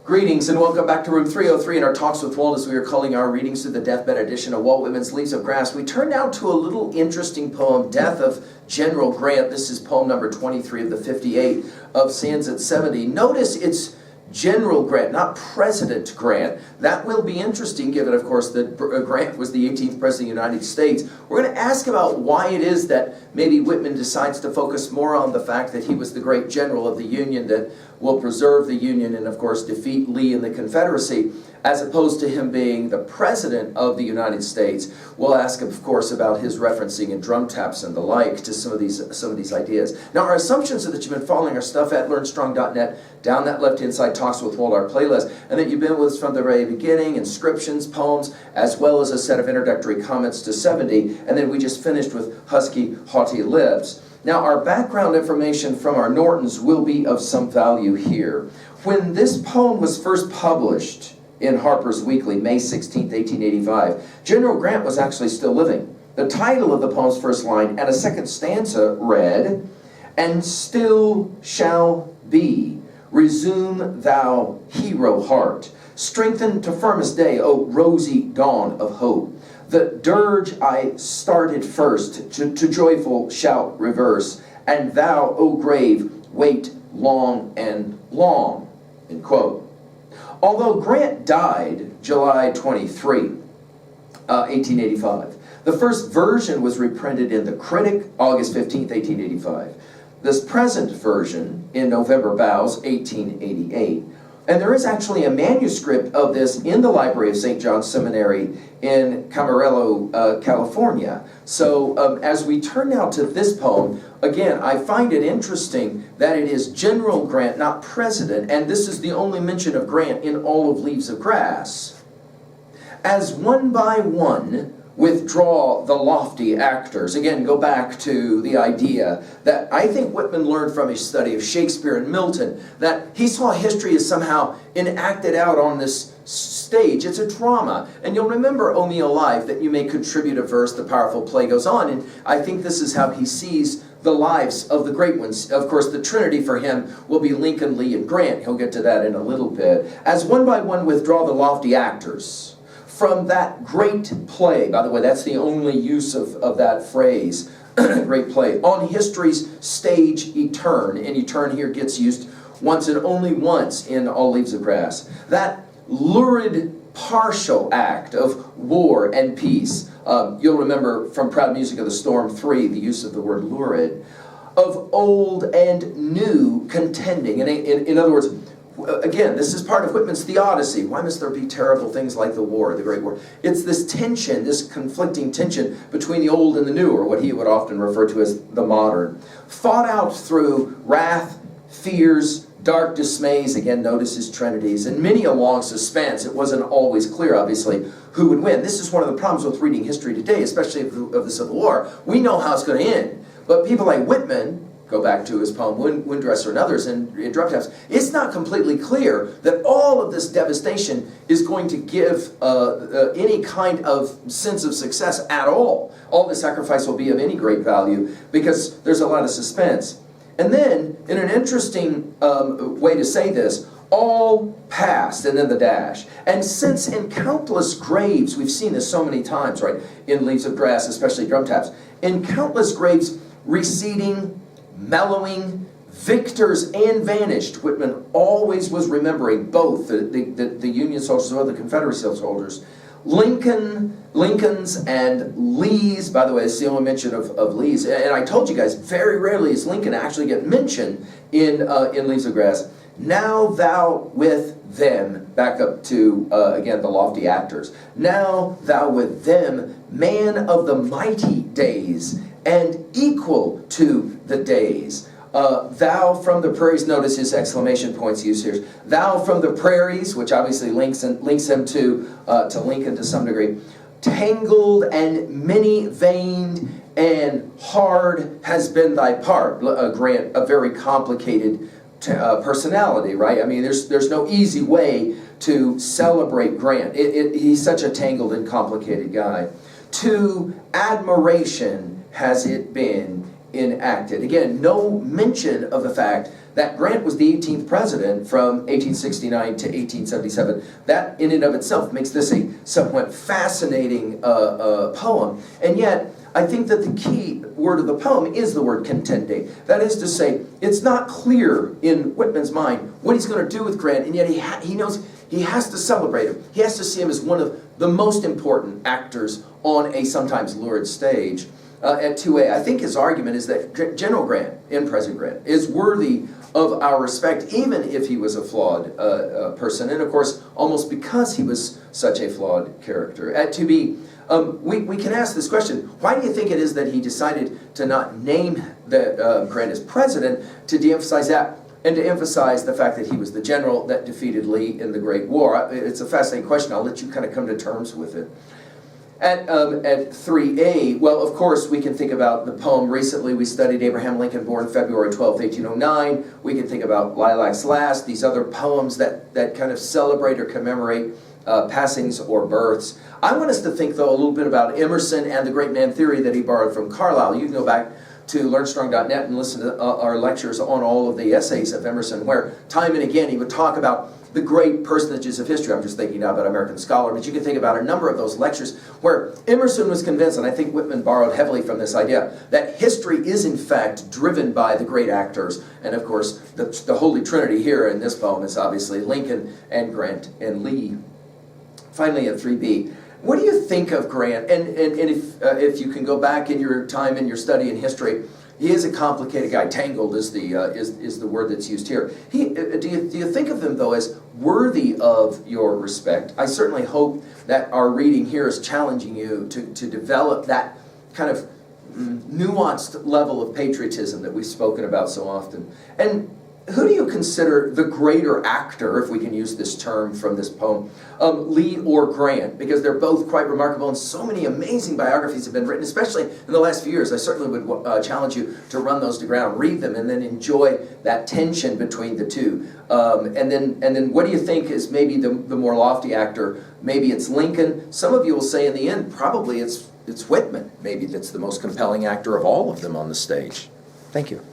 Greetings and welcome back to room 303 in our Talks with Walt, as we are calling our readings through the deathbed edition of Walt Whitman's Leaves of Grass. We turn now to a little interesting poem, Death of General Grant. This is poem number 23 of the 58 of Sands at 70. Notice it's General Grant, not President Grant. That will be interesting, given, of course, that Grant was the 18th President of the United States. We're going to ask about why it is that maybe Whitman decides to focus more on the fact that he was the great general of the Union that will preserve the Union and, of course, defeat Lee and the Confederacy, as opposed to him being the President of the United States. We'll ask, of course, about his referencing in drum taps and the like to some of these ideas. Now, our assumptions are that you've been following our stuff at LearnStrong.net, down that left-hand side, Talks with Walt, our playlist, and that you've been with us from the very beginning, inscriptions, poems, as well as a set of introductory comments to 70, and then we just finished with Husky, Haughty Lips. Now, our background information from our Nortons will be of some value here. When this poem was first published in Harper's Weekly, May 16, 1885, General Grant was actually still living. The title of the poem's first line and a second stanza read, "And still shall be, resume thou hero heart, strengthen to firmest day, O rosy dawn of hope. The dirge I started first, to joyful shout reverse, and thou, O grave, wait long and long," end quote. Although Grant died July 23, 1885, the first version was reprinted in The Critic, August 15, 1885. This present version in November Boughs, 1888. And there is actually a manuscript of this in the library of St. John's Seminary in Camarillo, California. So as we turn now to this poem, again, I find it interesting that it is General Grant, not President, and this is the only mention of Grant in all of Leaves of Grass. As one by one withdraw the lofty actors. Again, go back to the idea that I think Whitman learned from his study of Shakespeare and Milton, that he saw history as somehow enacted out on this stage. It's a drama. And you'll remember "O Me Alive," that you may contribute a verse, the powerful play goes on. And I think this is how he sees the lives of the great ones. Of course, the Trinity for him will be Lincoln, Lee, and Grant. He'll get to that in a little bit. As one by one withdraw the lofty actors from that great play. By the way, that's the only use of that phrase, great play. On history's stage etern, and etern here gets used once and only once in all Leaves of Grass. That lurid partial act of war and peace. You'll remember from Proud Music of the Storm 3, the use of the word lurid. Of old and new contending. And in other words, again, this is part of Whitman's theodicy. Why must there be terrible things like the war, the Great War? It's this tension, this conflicting tension between the old and the new, or what he would often refer to as the modern. Fought out through wrath, fears, dark dismays, again, notice his trinities, and many a long suspense. It wasn't always clear, obviously, who would win. This is one of the problems with reading history today, especially of the Civil War. We know how it's going to end. But people like Whitman, go back to his poem Windresser and others in drum taps, it's not completely clear that all of this devastation is going to give any kind of sense of success at all. All the sacrifice will be of any great value because there's a lot of suspense. And then, in an interesting way to say this, all past, and then the dash. And since in countless graves, we've seen this so many times, right, in Leaves of Grass, especially drum taps, in countless graves receding, mellowing, victors and vanished. Whitman always was remembering both the Union soldiers or the Confederate soldiers. Lincoln's and Lee's, by the way, it's the only mention of Lee's. And I told you guys, very rarely is Lincoln actually get mentioned in Leaves of Grass. Now thou with them, back up to, again, the lofty actors. Now thou with them, man of the mighty days, and equal to the days. Thou from the prairies, notice his exclamation points used here. Thou from the prairies, which obviously links him to Lincoln to some degree. Tangled and many-veined and hard has been thy part. Grant, a very complicated personality, right? I mean, there's no easy way to celebrate Grant. He's such a tangled and complicated guy. To admiration has it been enacted. Again, no mention of the fact that Grant was the 18th president from 1869 to 1877. That in and of itself makes this a somewhat fascinating poem, and yet I think that the key word of the poem is the word contende. That is to say, it's not clear in Whitman's mind what he's going to do with Grant, and yet he knows he has to celebrate him. He has to see him as one of the most important actors on a sometimes lurid stage. At 2A, I think his argument is that General Grant, in President Grant, is worthy of our respect, even if he was a flawed person, and of course, almost because he was such a flawed character. At 2B, we can ask this question: why do you think it is that he decided to not name Grant as president, to de-emphasize that, and to emphasize the fact that he was the general that defeated Lee in the Great War? It's a fascinating question. I'll let you kind of come to terms with it. At 3A, well, of course, we can think about the poem. Recently, we studied Abraham Lincoln, born February 12, 1809. We can think about Lilacs Last, these other poems that kind of celebrate or commemorate passings or births. I want us to think, though, a little bit about Emerson and the great man theory that he borrowed from Carlyle. You can go back to learnstrong.net and listen to our lectures on all of the essays of Emerson, where time and again he would talk about the great personages of history. I'm just thinking now about American Scholar, but you can think about a number of those lectures where Emerson was convinced, and I think Whitman borrowed heavily from this idea, that history is in fact driven by the great actors. And of course, the Holy Trinity here in this poem is obviously Lincoln and Grant and Lee. Finally, at 3B, what do you think of Grant? And if you can go back in your time in your study in history, he is a complicated guy. Tangled is the word that's used here. Do you think of him, though, as worthy of your respect? I certainly hope that our reading here is challenging you to develop that kind of nuanced level of patriotism that we've spoken about so often. And who do you consider the greater actor, if we can use this term from this poem, Lee or Grant? Because they're both quite remarkable, and so many amazing biographies have been written, especially in the last few years. I certainly would challenge you to run those to ground, read them, and then enjoy that tension between the two. And then what do you think is maybe the more lofty actor? Maybe it's Lincoln. Some of you will say in the end, probably it's Whitman. Maybe that's the most compelling actor of all of them on the stage. Thank you.